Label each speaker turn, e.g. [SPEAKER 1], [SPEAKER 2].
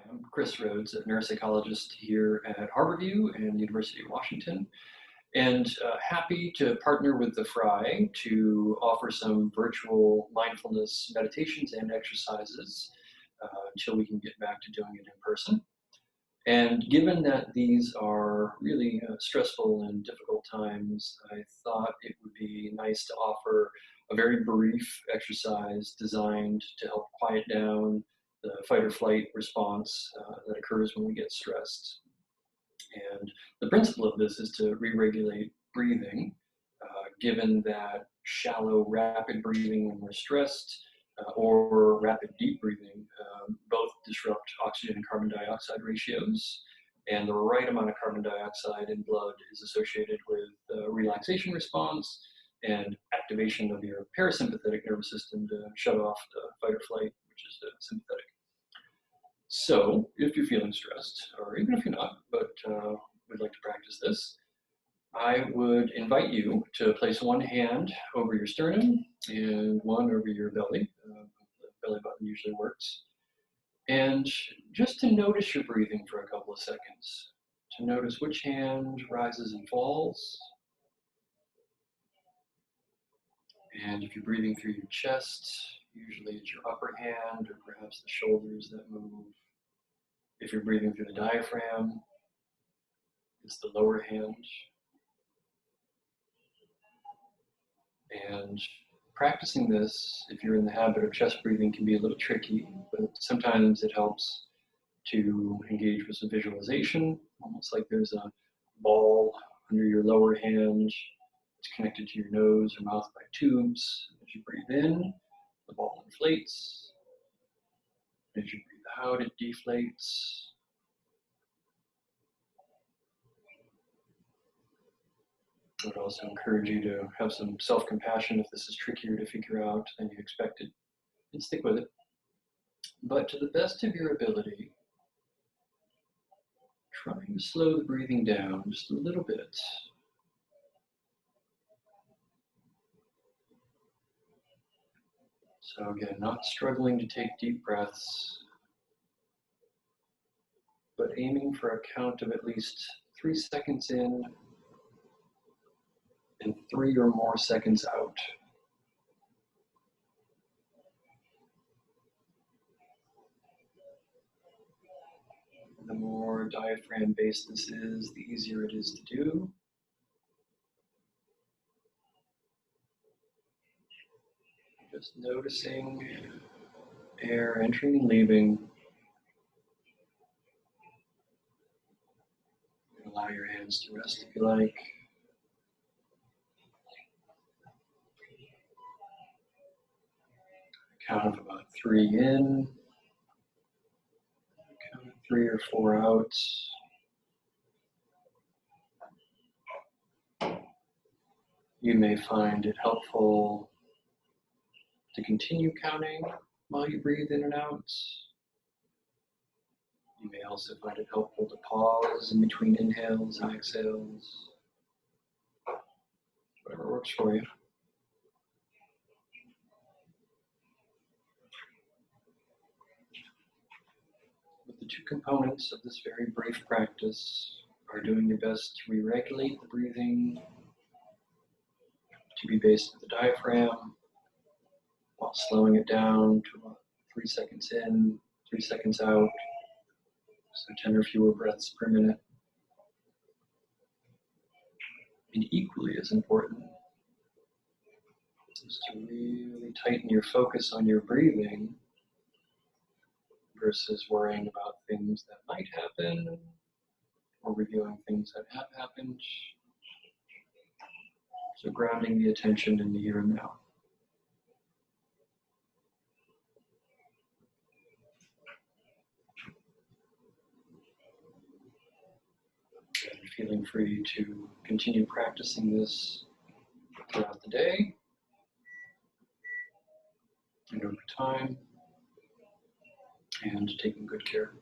[SPEAKER 1] I'm Kristoffer Rhoads, a neuropsychologist here at Harborview and the University of Washington, and happy to partner with the Frye to offer some virtual mindfulness meditations and exercises until we can get back to doing it in person. And given that these are really stressful and difficult times, I thought it would be nice to offer a very brief exercise designed to help quiet down the fight or flight response that occurs when we get stressed. And the principle of this is to re-regulate breathing, given that shallow, rapid breathing when we're stressed or rapid deep breathing both disrupt oxygen and carbon dioxide ratios. And the right amount of carbon dioxide in blood is associated with relaxation response and activation of your parasympathetic nervous system to shut off the fight or flight, which is the sympathetic. So if you're feeling stressed, or even if you're not, but would like to practice this, I would invite you to place one hand over your sternum and one over your belly. The belly button usually works. And just to notice your breathing for a couple of seconds, to notice which hand rises and falls. And if you're breathing through your chest, usually it's your upper hand or perhaps the shoulders that move. If you're breathing through the diaphragm, it's the lower hand. And practicing this, if you're in the habit of chest breathing, can be a little tricky, but sometimes it helps to engage with some visualization, almost like there's a ball under your lower hand. It's connected to your nose or mouth by tubes. As you breathe in, the ball inflates. As you breathe out, it deflates. I would also encourage you to have some self-compassion if this is trickier to figure out than you expected, and stick with it. But to the best of your ability, trying to slow the breathing down just a little bit. So again, not struggling to take deep breaths, but aiming for a count of at least 3 seconds in and 3 or more seconds out. The more diaphragm-based this is, the easier it is to do. Just noticing air entering and leaving. Allow your hands to rest if you like. Count of about 3 in. Count of 3 or 4 out. You may find it helpful to continue counting while you breathe in and out. You may also find it helpful to pause in between inhales and exhales. Whatever works for you. But the 2 components of this very brief practice are doing your best to re-regulate the breathing, to be based at the diaphragm, while slowing it down to about 3 seconds in, 3 seconds out, so 10 or fewer breaths per minute. And equally as important is to really tighten your focus on your breathing versus worrying about things that might happen or reviewing things that have happened. So grounding the attention in the here and now. And feeling free to continue practicing this throughout the day and over time, and taking good care.